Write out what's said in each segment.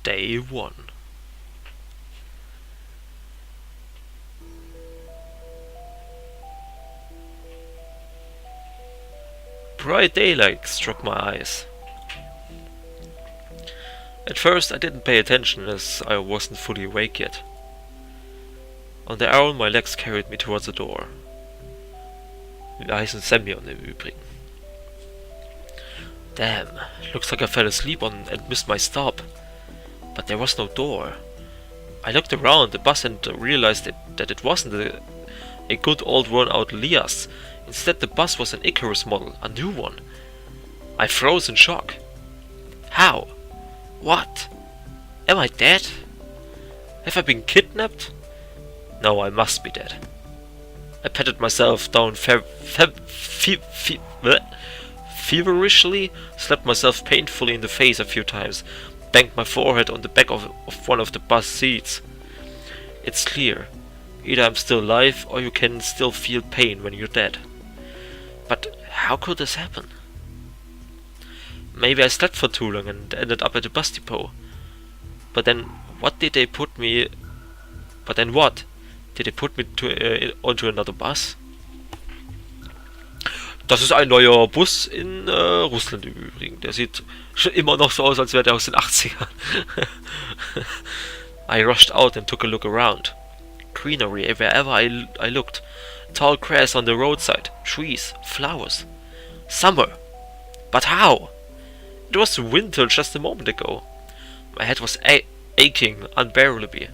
Day 1. Bright daylight struck my eyes. At first I didn't pay attention as I wasn't fully awake yet. On the arrow my legs carried me towards the door. Wir heißen Semyon im Übrigen. Damn, looks like I fell asleep on and missed my stop. But there was no door. I looked around the bus and realized that it wasn't a good old worn-out Lias. Instead the bus was an Icarus model, a new one. I froze in shock. How? What? Am I dead? Have I been kidnapped? No, I must be dead. I patted myself down feverishly, slapped myself painfully in the face a few times, banged my forehead on the back of one of the bus seats. It's clear. Either I'm still alive, or you can still feel pain when you're dead. But how could this happen? Maybe I slept for too long and ended up at the bus depot. But then what? Did they put me onto another bus? Das ist ein neuer Bus in Russland im Übrigen. Der sieht immer noch so aus, als wäre der aus den 80ern. I rushed out and took a look around. Greenery wherever I looked. Tall grass on the roadside. Trees. Flowers. Summer. But how? It was winter just a moment ago. My head was aching unbearably,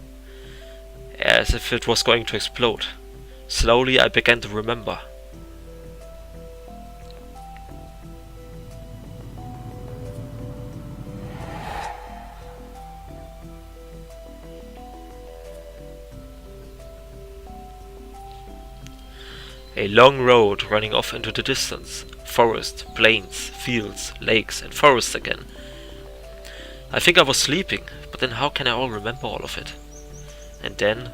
as if it was going to explode. Slowly I began to remember. A long road running off into the distance. Forest, plains, fields, lakes, and forests again. I think I was sleeping, but then how can I all remember all of it? And then,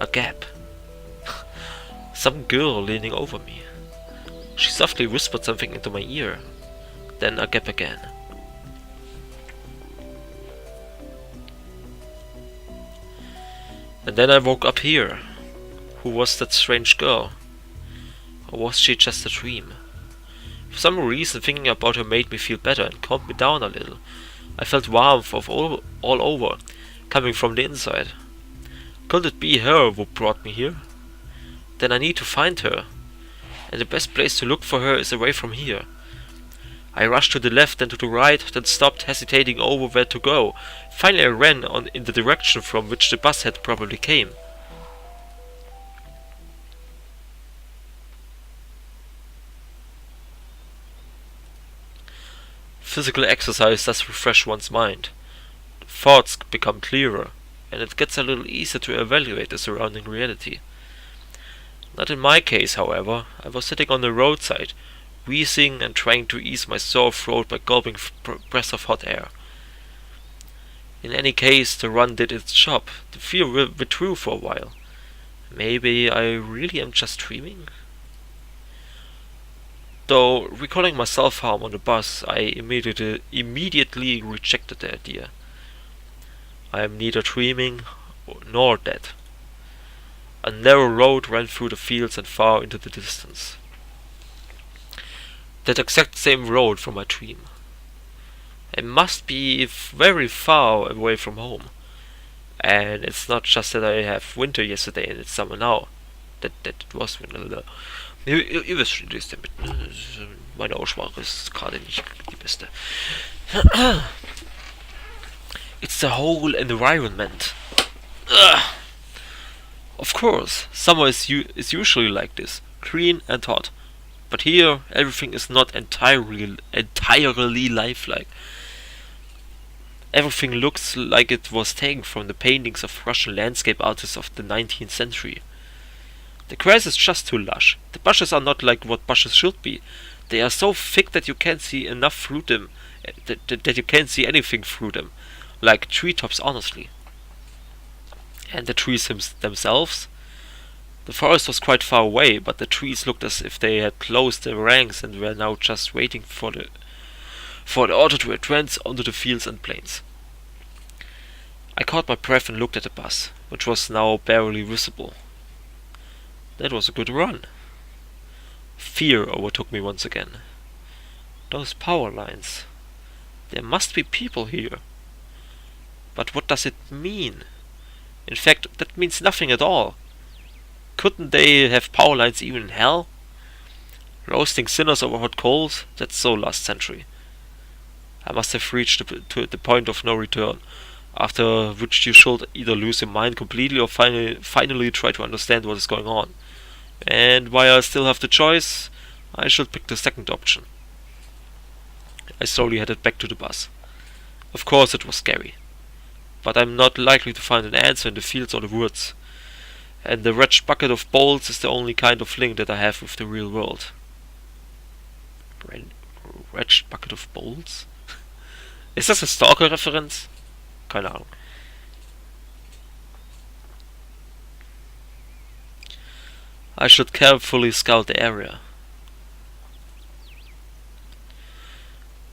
a gap. Some girl leaning over me. She softly whispered something into my ear. Then a gap again. And then I woke up here. Who was that strange girl? Or was she just a dream? For some reason thinking about her made me feel better and calmed me down a little. I felt warmth all over, coming from the inside. Could it be her who brought me here? Then I need to find her, and the best place to look for her is away from here. I rushed to the left and to the right, then stopped, hesitating over where to go. Finally I ran in the direction from which the bus had probably came. Physical exercise does refresh one's mind. Thoughts become clearer, and it gets a little easier to evaluate the surrounding reality. Not in my case, however. I was sitting on the roadside, wheezing and trying to ease my sore throat by gulping breaths of hot air. In any case, the run did its job. The fear withdrew for a while. Maybe I really am just dreaming? Though, recalling my self-harm on the bus, I immediately rejected the idea. I am neither dreaming nor dead. A narrow road ran through the fields and far into the distance. That exact same road from my dream. I must be very far away from home. And it's not just that I have winter yesterday and it's summer now. That it was winter. Ihr wisst schon, wie es damit, ne? Meine Aussprache ist gerade nicht die beste. It's the whole environment. Of course, summer is usually like this, green and hot. But here, everything is not entirely lifelike. Everything looks like it was taken from the paintings of Russian landscape artists of the 19th century. The grass is just too lush. The bushes are not like what bushes should be. They are so thick that you can't see enough through them, that you can't see anything through them, like treetops, honestly. And the trees themselves? The forest was quite far away, but the trees looked as if they had closed their ranks and were now just waiting for the order to advance onto the fields and plains. I caught my breath and looked at the bus, which was now barely visible. That was a good run. Fear overtook me once again. Those power lines. There must be people here. But what does it mean? In fact, that means nothing at all. Couldn't they have power lines even in hell? Roasting sinners over hot coals? That's so last century. I must have reached the point of no return, after which you should either lose your mind completely or finally try to understand what is going on. And while I still have the choice, I should pick the second option. I slowly headed back to the bus. Of course it was scary. But I'm not likely to find an answer in the fields or the woods. And the wretched bucket of bolts is the only kind of link that I have with the real world. Wretched bucket of bolts? Ist das eine Stalker-Referenz? Keine Ahnung. I should carefully scout the area.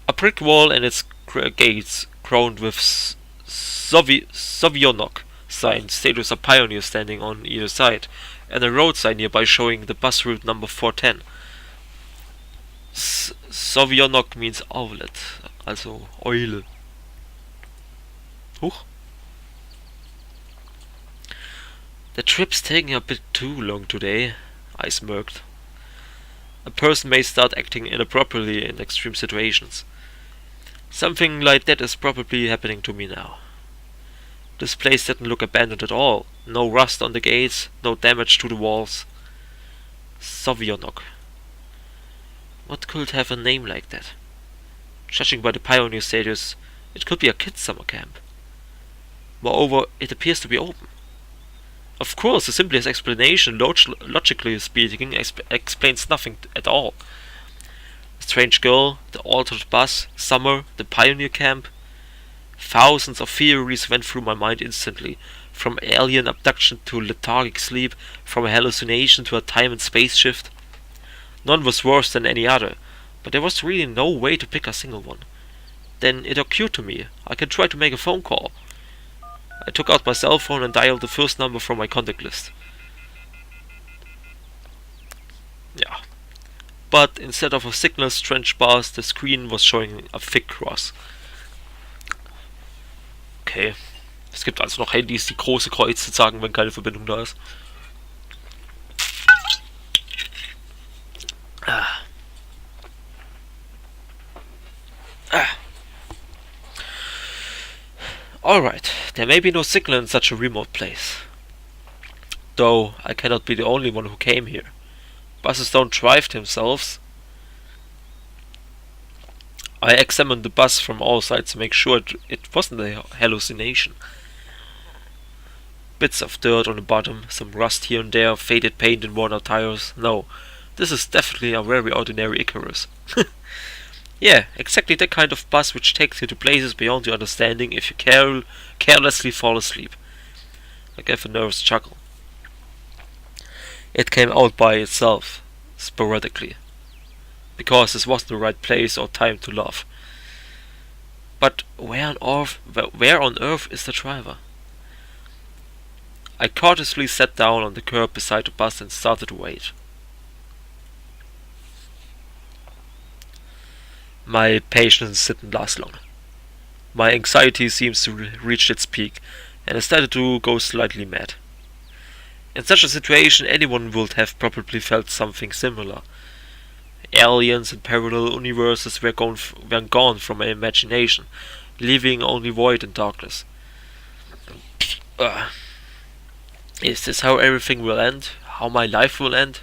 A brick wall and its gates crowned with Sovietnok signs status a pioneer standing on either side, and a road sign nearby showing the bus route number 410. Sovietnok means owlet, also Eule. Huch. The trip's taking a bit too long today, I smirked. A person may start acting inappropriately in extreme situations. Something like that is probably happening to me now. This place didn't look abandoned at all. No rust on the gates, no damage to the walls. Sovietnok. What could have a name like that? Judging by the pioneer status, it could be a kids' summer camp. Moreover, it appears to be open. Of course, the simplest explanation, logically speaking, explains nothing at all. A strange girl, the altered bus, summer, the pioneer camp. Thousands of theories went through my mind instantly, from alien abduction to lethargic sleep, from a hallucination to a time and space shift. None was worse than any other, but there was really no way to pick a single one. Then it occurred to me, I could try to make a phone call. I took out my cell phone and dialed the first number from my contact list. Yeah. But instead of a signal strange bars, the screen was showing a thick cross. Okay. Es gibt also noch Handys, die große Kreuze sagen, wenn keine Verbindung da ist. Alright, there may be no signal in such a remote place. Though I cannot be the only one who came here. Buses don't drive themselves. I examined the bus from all sides to make sure it wasn't a hallucination. Bits of dirt on the bottom, some rust here and there, faded paint and worn out tires. No, this is definitely a very ordinary Icarus. Yeah, exactly that kind of bus which takes you to places beyond your understanding if you carelessly fall asleep. I gave a nervous chuckle. It came out by itself, sporadically, because this wasn't the right place or time to laugh. But where on earth is the driver? I cautiously sat down on the curb beside the bus and started to wait. My patience didn't last long. My anxiety seems to reach its peak, and I started to go slightly mad. In such a situation, anyone would have probably felt something similar. Aliens and parallel universes were gone from my imagination, leaving only void and darkness. Is this how everything will end? How my life will end?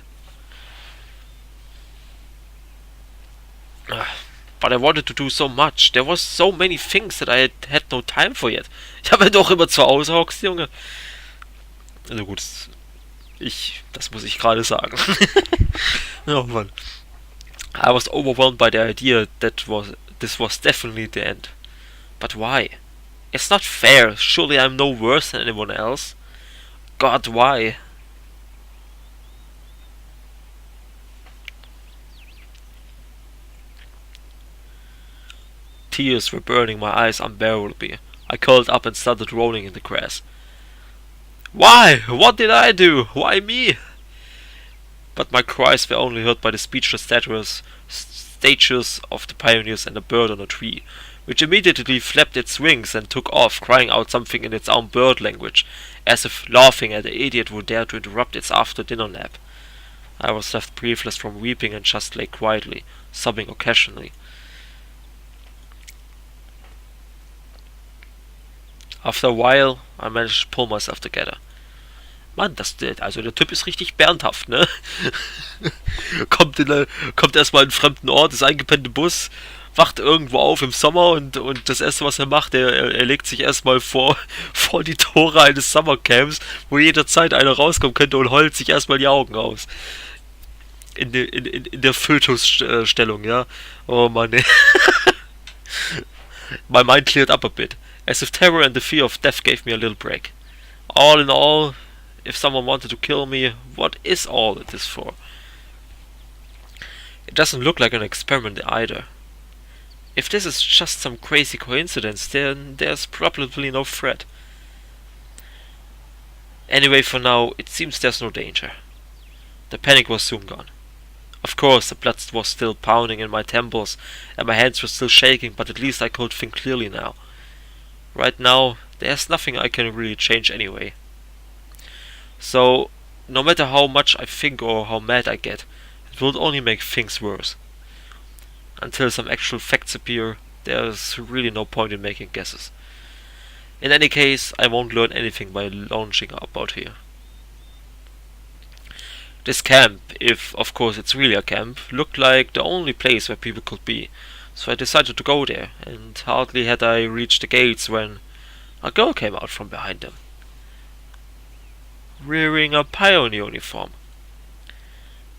But I wanted to do so much. There was so many things that I had no time for yet. Ich habe doch immer zu Hause hockst, Junge. Also gut, das muss ich gerade sagen. Oh Mann. I was overwhelmed by the idea that this was definitely the end. But why? It's not fair. Surely I'm no worse than anyone else. God, why? Tears were burning my eyes unbearably. I curled up and started rolling in the grass. Why? What did I do? Why me? But my cries were only heard by the speechless statues of the pioneers and a bird on a tree, which immediately flapped its wings and took off, crying out something in its own bird language, as if laughing at the idiot who dared to interrupt its after-dinner nap. I was left breathless from weeping and just lay quietly, sobbing occasionally. After a while, I managed to pull myself together. Mann, also der Typ ist richtig berndhaft, ne? kommt erstmal in einen fremden Ort, ist eingepennt im Bus, wacht irgendwo auf im Sommer und das erste, was er macht, er legt sich erstmal vor die Tore eines Summercamps, wo jederzeit einer rauskommen könnte und heult sich erstmal die Augen aus. In der Fötusstellung, ja. Oh Mann, ey. My mind cleared up a bit, as if terror and the fear of death gave me a little break. All in all, if someone wanted to kill me, what is all this for? It doesn't look like an experiment either. If this is just some crazy coincidence, then there's probably no threat. Anyway, for now, it seems there's no danger. The panic was soon gone. Of course, the blood was still pounding in my temples, and my hands were still shaking, but at least I could think clearly now. Right now, there's nothing I can really change anyway. So, no matter how much I think or how mad I get, it will only make things worse. Until some actual facts appear, there's really no point in making guesses. In any case, I won't learn anything by lounging about here. This camp, if of course it's really a camp, looked like the only place where people could be, so I decided to go there, and hardly had I reached the gates when a girl came out from behind them, wearing a pioneer uniform.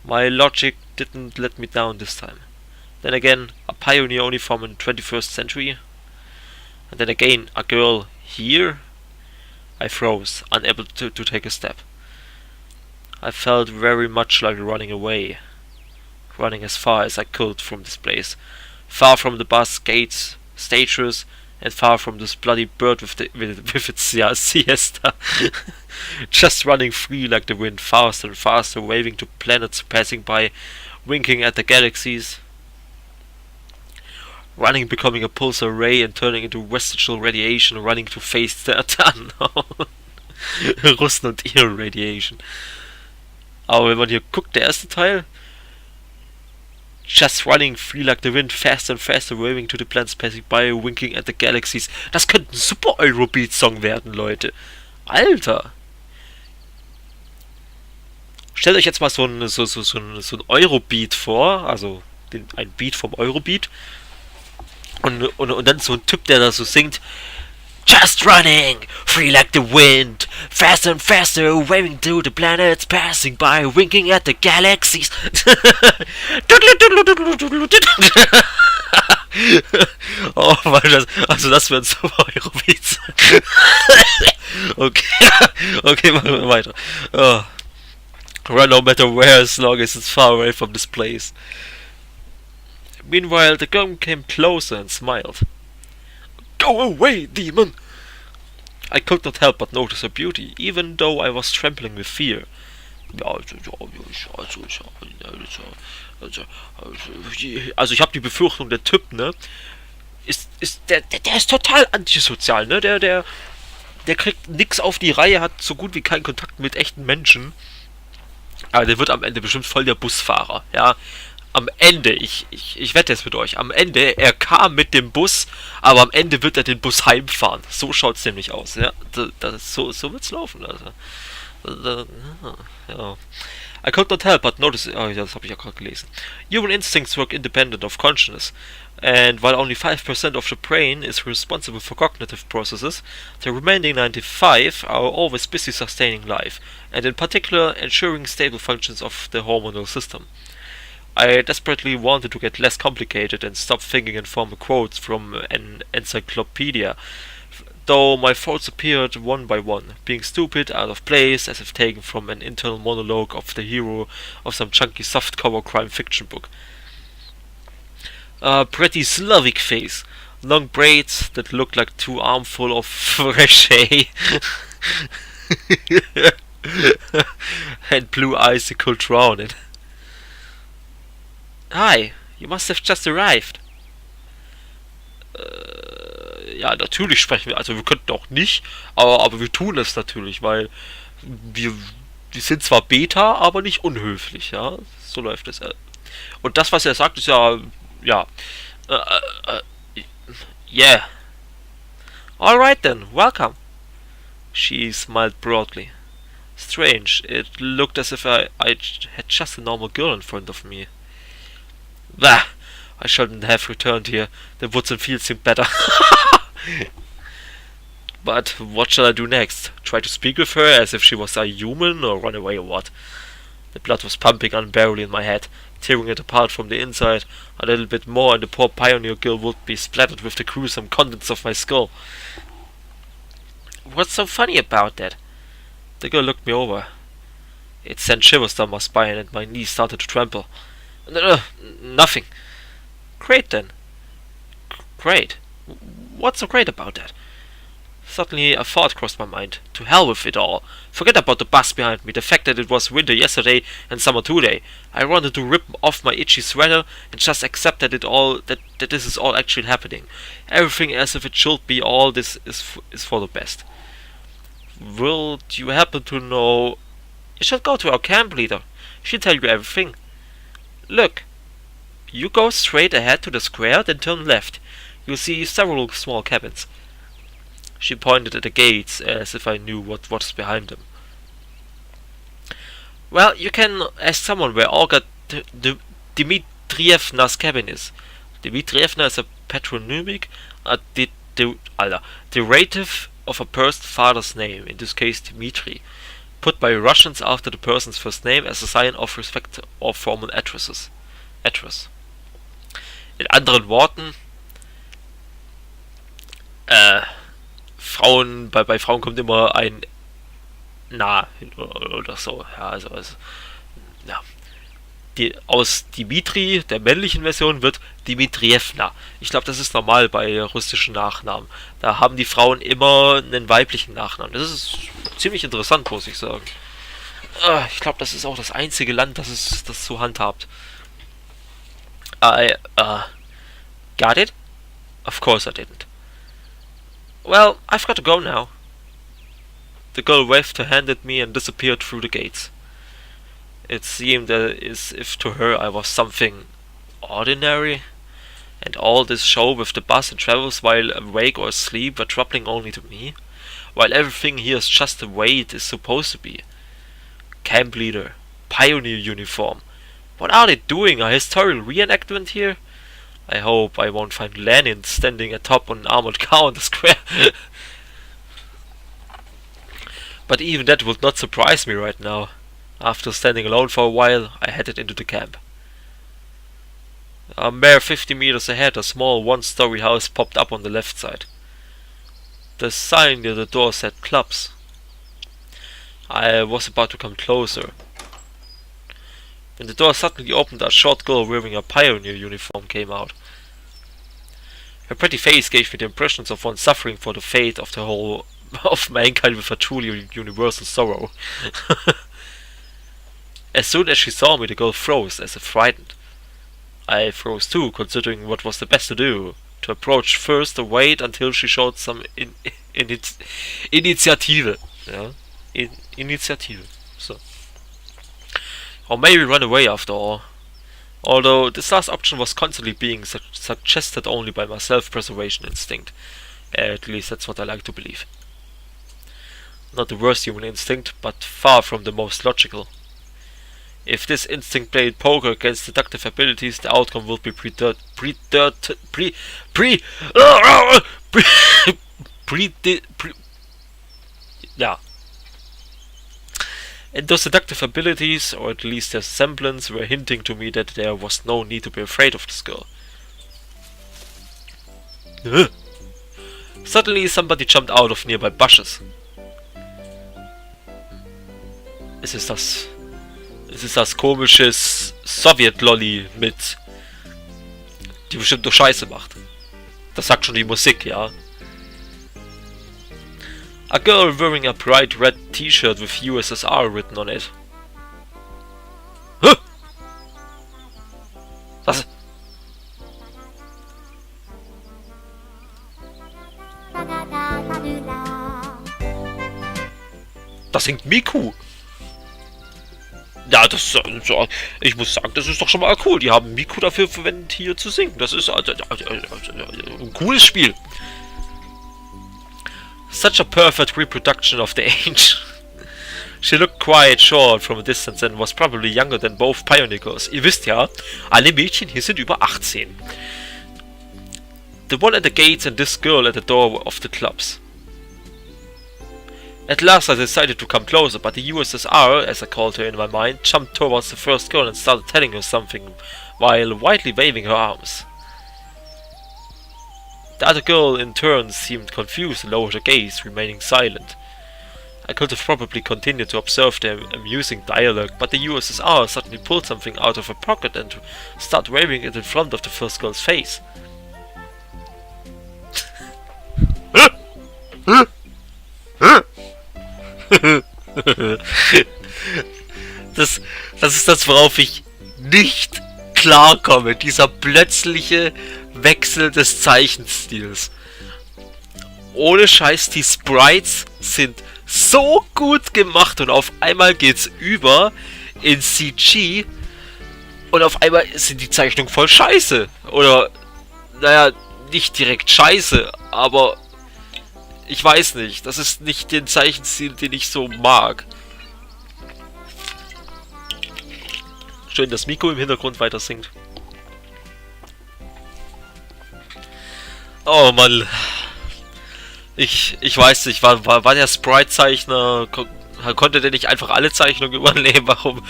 My logic didn't let me down this time. Then again, a pioneer uniform in the 21st century? And then again, a girl here? I froze, unable to take a step. I felt very much like running away, running as far as I could from this place, far from the bus, gates, statues, and far from this bloody bird with its siesta. Just running free like the wind, faster and faster, waving to planets passing by, winking at the galaxies. Running, becoming a pulsar ray and turning into vestigial radiation, running to face the unknown. Russen und ihre Radiation. Aber wenn man hier guckt, der erste Teil, just running free like the wind, faster and faster, waving to the planets passing by, winking at the galaxies. Das könnte ein super Eurobeat-Song werden, Leute. Alter! Stellt euch jetzt mal so ein Eurobeat vor, also ein Beat vom Eurobeat. Und dann so ein Typ, der da so singt. Just running, free like the wind, faster and faster, waving to the planets passing by, winking at the galaxies. Oh Mann, das wäre ein super Eurobeat. Okay, machen wir weiter. Oh. Run no matter where, as long as it's far away from this place. Meanwhile, the girl came closer and smiled. Go away, demon! I could not help but notice her beauty, even though I was trembling with fear. Also ich habe die Befürchtung, der Typ, ne, der ist total antisozial, ne, der kriegt nix auf die Reihe, hat so gut wie keinen Kontakt mit echten Menschen. Aber der wird am Ende bestimmt voll der Busfahrer, ja. Am Ende, ich wette es mit euch, am Ende, er kam mit dem Bus, aber am Ende wird er den Bus heimfahren. So schaut's nämlich aus, ja. So wird's laufen, also. Ja. I could not help but notice, oh, das habe ich ja gerade gelesen. Human instincts work independent of consciousness, and while only 5% of the brain is responsible for cognitive processes, the remaining 95 are always busy sustaining life, and in particular ensuring stable functions of the hormonal system. I desperately wanted to get less complicated and stop thinking in formal quotes from an encyclopedia, though my thoughts appeared one by one, being stupid, out of place, as if taken from an internal monologue of the hero of some chunky softcover crime fiction book. A pretty Slavic face, long braids that looked like 2 armfuls of fresh hay, and blue eyes you could drown in. Hi, you must have just arrived. Ja, natürlich sprechen wir, also wir könnten auch nicht, aber wir tun es natürlich, weil wir sind zwar Beta, aber nicht unhöflich, ja, so läuft es. Und das, was er sagt, ist ja, yeah. Alright then, welcome. She smiled broadly. Strange, it looked as if I had just a normal girl in front of me. Bah, I shouldn't have returned here. The woods and fields seemed better. But what shall I do next? Try to speak with her as if she was a human, or run away, or what? The blood was pumping unbearably in my head, tearing it apart from the inside. A little bit more and the poor pioneer girl would be splattered with the gruesome contents of my skull. What's so funny about that? The girl looked me over. It sent shivers down my spine and my knees started to tremble. Nothing. Great then. Great. What's so great about that? Suddenly a thought crossed my mind. To hell with it all. Forget about the bus behind me, the fact that it was winter yesterday and summer today. I wanted to rip off my itchy sweater and just accept that that this is all actually happening. Everything as if it should be. All this is for the best. Will you happen to know? You should go to our camp leader. She'll tell you everything. Look. You go straight ahead to the square, then turn left. You'll see several small cabins. She pointed at the gates as if I knew what was behind them. Well, you can ask someone where Olga Dmitrievna's cabin is. Dmitrievna is a patronymic, a derivative of a person's father's name, in this case Dmitri, put by Russians after the person's first name as a sign of respect or formal address. In anderen Worten, bei Frauen kommt immer ein Na oder so. Ja, also ja. Aus Dimitri, der männlichen Version, wird Dmitrievna. Ich glaube, das ist normal bei russischen Nachnamen. Da haben die Frauen immer einen weiblichen Nachnamen. Das ist ziemlich interessant, muss ich sagen. Ich glaube, das ist auch das einzige Land, das so handhabt. Got it? Of course I didn't. Well, I've got to go now. The girl waved her hand at me and disappeared through the gates. It seemed as if to her I was something ordinary, and all this show with the bus and travels while awake or asleep were troubling only to me, while everything here is just the way it is supposed to be. Camp leader, pioneer uniform. What are they doing? A historical reenactment here? I hope I won't find Lenin standing atop an armored car on the square. But even that would not surprise me right now. After standing alone for a while, I headed into the camp. A mere 50 meters ahead, a small one-story house popped up on the left side. The sign near the door said clubs. I was about to come closer when the door suddenly opened. A short girl wearing a pioneer uniform came out. Her pretty face gave me the impressions of one suffering for the fate of the whole of mankind with a truly universal sorrow. As soon as she saw me, the girl froze, as if frightened. I froze too, considering what was the best to do. To approach first or wait until she showed some Initiative. Yeah? Initiative. So. Or maybe run away after all. Although this last option was constantly being suggested only by my self-preservation instinct. At least that's what I like to believe. Not the worst human instinct, but far from the most logical. If this instinct played poker against deductive abilities, the outcome would be yeah. And those deductive abilities, or at least their semblance, were hinting to me that there was no need to be afraid of this girl. Suddenly somebody jumped out of nearby bushes. Es ist das komisches Sowjet-Lolli mit, die bestimmt nur Scheiße macht. Das sagt schon die Musik, ja. A girl wearing a bright red t-shirt with USSR written on it. Huh? Was? Das singt Miku. Ja, das ich muss sagen, das ist doch schon mal cool. Die haben Miku dafür verwendet, hier zu singen. Das ist ein cooles Spiel. Such a perfect reproduction of the age. She looked quite short from a distance and was probably younger than both Pioneer girls. Ihr wisst ja, alle Mädchen hier sind über 18. The one at the gates and this girl at the door of the clubs. At last I decided to come closer, but the USSR, as I called her in my mind, jumped towards the first girl and started telling her something, while widely waving her arms. The other girl in turn seemed confused and lowered her gaze, remaining silent. I could have probably continued to observe their amusing dialogue, but the USSR suddenly pulled something out of her pocket and started waving it in front of the first girl's face. Das ist das, worauf ich nicht klarkomme. Dieser plötzliche Wechsel des Zeichenstils. Ohne Scheiß, die Sprites sind so gut gemacht und auf einmal geht's über in CG und auf einmal sind die Zeichnungen voll scheiße. Oder, naja, nicht direkt scheiße, aber ich weiß nicht. Das ist nicht den Zeichenstil, den ich so mag. Schön, dass Miko im Hintergrund weiter singt. Oh Mann. Ich weiß nicht, war der Sprite-Zeichner, konnte der nicht einfach alle Zeichnungen übernehmen? Warum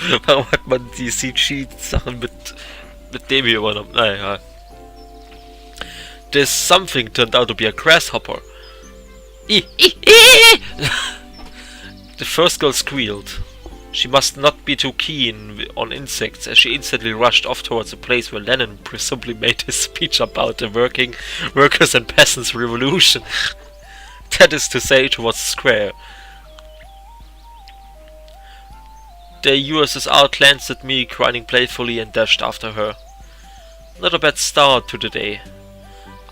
hat man die CG-Sachen mit dem hier übernommen? Naja. This something turned out to be a grasshopper. The first girl squealed. She must not be too keen on insects, as she instantly rushed off towards the place where Lenin presumably made his speech about the workers and peasants revolution. That is to say, towards the square. The USSR glanced at me, grinning playfully, and dashed after her. Not a bad start to the day.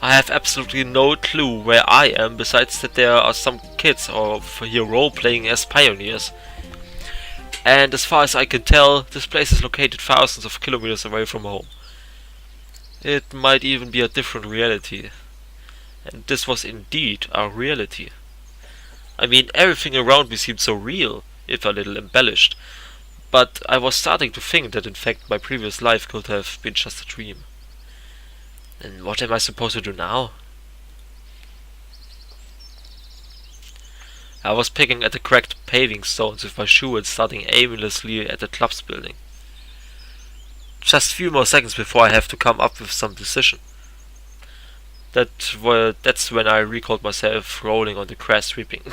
I have absolutely no clue where I am, besides that there are some kids here role-playing as pioneers. And as far as I can tell, this place is located thousands of kilometers away from home. It might even be a different reality. And this was indeed a reality. I mean, everything around me seemed so real, if a little embellished. But I was starting to think that in fact my previous life could have been just a dream. And what am I supposed to do now? I was picking at the cracked paving stones with my shoe and starting aimlessly at the club's building. Just a few more seconds before I have to come up with some decision. That's when I recalled myself rolling on the grass sweeping.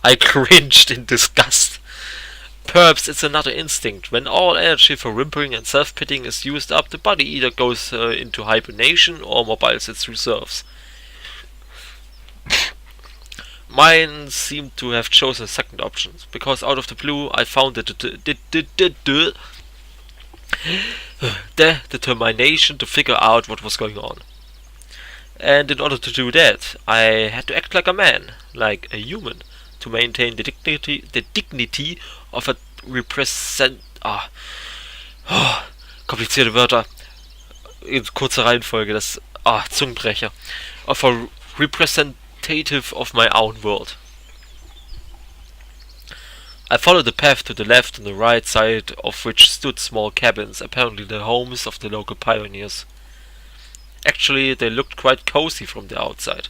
I cringed in disgust. Perhaps it's another instinct. When all energy for whimpering and self-pitying is used up, the body either goes into hibernation or mobiles its reserves. Mine seemed to have chosen a second option, because out of the blue I found the determination to figure out what was going on. And in order to do that, I had to act like a man, like a human, to maintain the dignity of a komplizierte Wörter in kurzer Reihenfolge, das Zungenbrecher, of a representative of my own world. I followed the path to the left and the right side of which stood small cabins, apparently the homes of the local pioneers. Actually, they looked quite cozy from the outside.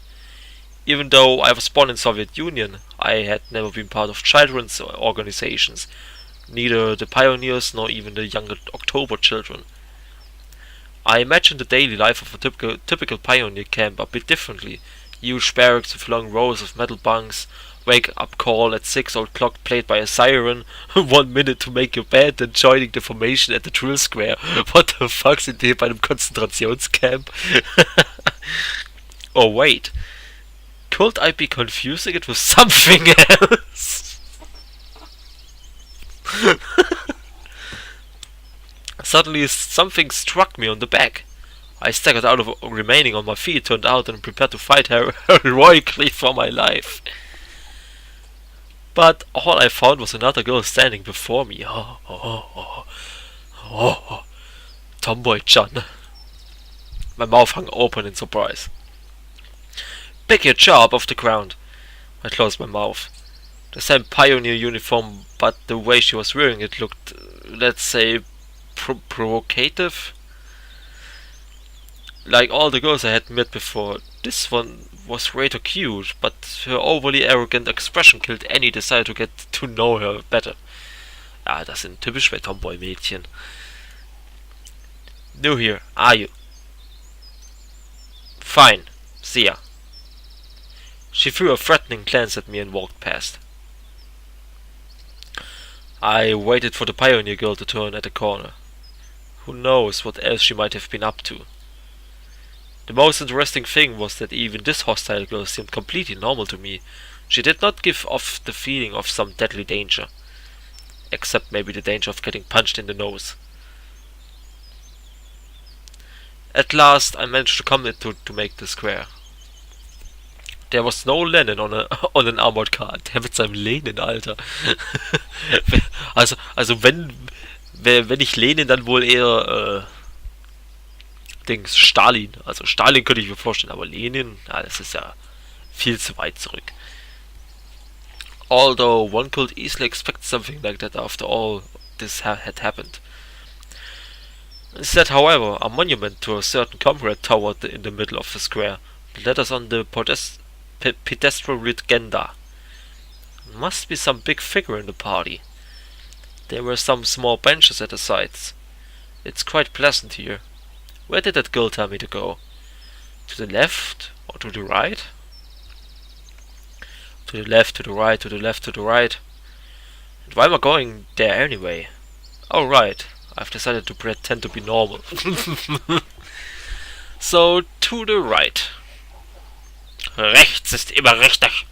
Even though I was born in Soviet Union, I had never been part of children's organizations, neither the pioneers nor even the younger October children. I imagined the daily life of a typical pioneer camp a bit differently. Huge barracks with long rows of metal bunks, wake up call at 6, old clock played by a siren, 1 minute to make your bed, then joining the formation at the drill square. What the fuck, sind wir hier bei einem Konzentrationscamp? Oh wait, could I be confusing it with something else? Suddenly something struck me on the back. I staggered out of remaining on my feet, turned out and prepared to fight heroically for my life. But all I found was another girl standing before me. Tomboy-chan. My mouth hung open in surprise. Pick your jaw up off the ground. I closed my mouth. The same pioneer uniform, but the way she was wearing it looked, let's say, provocative. Like all the girls I had met before, this one was rather cute, but her overly arrogant expression killed any desire to get to know her better. Ja, das sind typisch bei Tomboy-Mädchen. New here, are you? Fine, see ya. She threw a threatening glance at me and walked past. I waited for the pioneer girl to turn at the corner. Who knows what else she might have been up to. The most interesting thing was that even this hostile girl seemed completely normal to me. She did not give off the feeling of some deadly danger. Except maybe the danger of getting punched in the nose. At last I managed to come to make the square. There was no Lennon on an armored car. Der mit seinem Lenin, Alter. also wenn ich Lenin, dann wohl eher Dings, Stalin. Also Stalin könnte ich mir vorstellen, aber Lenin, ja, das ist ja viel zu weit zurück. Although one could easily expect something like that after all this had happened. Instead, however, a monument to a certain comrade towered in the middle of the square. Letters on the pedestal read Genda. Must be some big figure in the party. There were some small benches at the sides. It's quite pleasant here. Where did that girl tell me to go? To the left or to the right? To the left, to the right, to the left, to the right. And why am I going there anyway? Oh right, I've decided to pretend to be normal. So, to the right. Rechts ist immer richtig.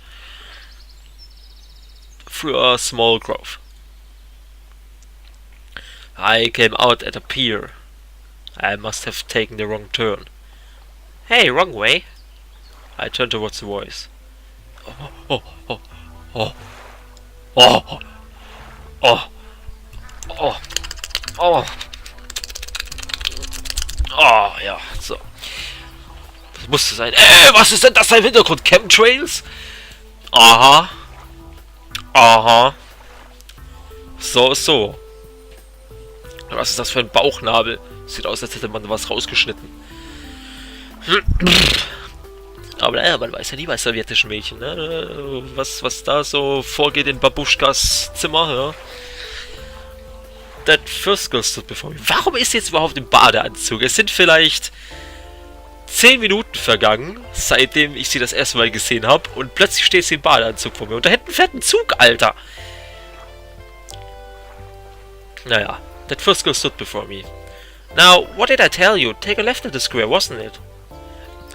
Through a small grove. I came out at a pier. I must have taken the wrong turn. Hey, wrong way. I turned towards the voice. Oh. Oh, ja, so. Das musste sein. Was ist denn das im Hintergrund? Chemtrails? Aha. So. Was ist das für ein Bauchnabel? Sieht aus, als hätte man was rausgeschnitten. Aber naja, man weiß ja nie bei sowjetischen Mädchen, ne? Was da so vorgeht in Babuschkas Zimmer, ja? That first girl stood before me. Warum ist sie jetzt überhaupt im Badeanzug? Es sind vielleicht 10 Minuten vergangen, seitdem ich sie das erste Mal gesehen habe, und plötzlich steht sie im Badeanzug vor mir. Und da hätten einen fetten Zug, Alter! Naja, that first girl stood before me. Now, what did I tell you? Take a left at the square, wasn't it?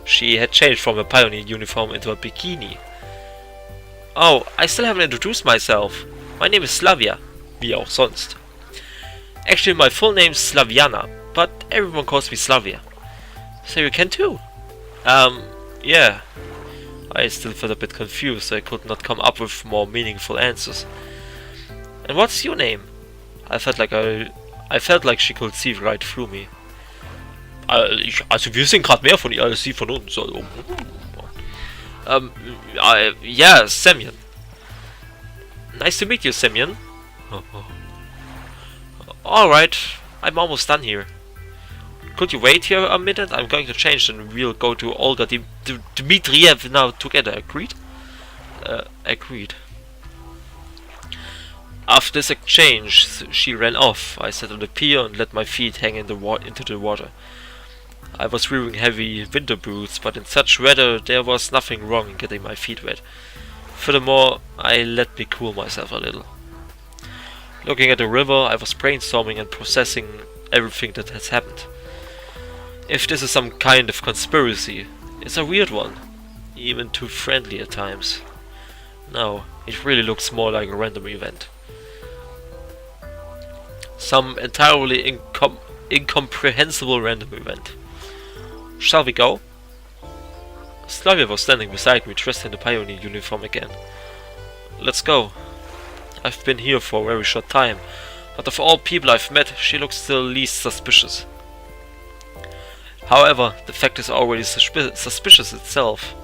She had changed from a pioneer uniform into a bikini. Oh, I still haven't introduced myself. My name is Slavia. Wie auch sonst. Actually, my full name is Slaviana, but everyone calls me Slavia. So you can too? Yeah. I still felt a bit confused, so I could not come up with more meaningful answers. And what's your name? I felt like she could see right through me. Also wir sehen gerade mehr von ihr als sie von uns. Also, yeah, Semyon. Nice to meet you, Semyon. Alright, I'm almost done here. Could you wait here a minute? I'm going to change and we'll go to Olga Dmitrievna together, agreed? Agreed. After this exchange, she ran off. I sat on the pier and let my feet hang into the water. I was wearing heavy winter boots, but in such weather there was nothing wrong in getting my feet wet. Furthermore, I let me cool myself a little. Looking at the river, I was brainstorming and processing everything that has happened. If this is some kind of conspiracy, it's a weird one, even too friendly at times. No, it really looks more like a random event. Some entirely incomprehensible random event. Shall we go? Slavia was standing beside me, dressed in the pioneer uniform again. Let's go. I've been here for a very short time, but of all people I've met, she looks the least suspicious. However, the fact is already suspicious itself.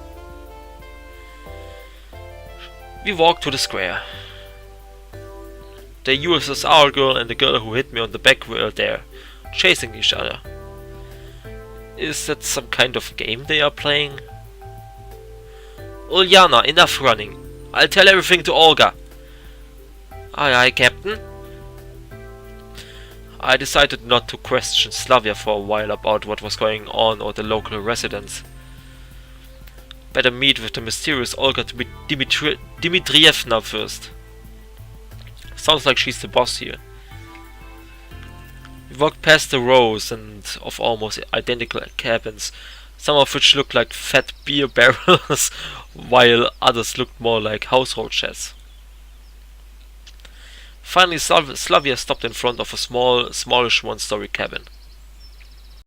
We walk to the square. The USSR girl and the girl who hit me on the back were there, chasing each other. Is that some kind of game they are playing? Uljana, enough running. I'll tell everything to Olga. Aye, aye, Captain. I decided not to question Slavia for a while about what was going on or the local residents. Better meet with the mysterious Olga Dimitrievna first. Sounds like she's the boss here. We walked past the rows of almost identical cabins, some of which looked like fat beer barrels, while others looked more like household sheds. Finally, Slavia stopped in front of a smallish one-story cabin.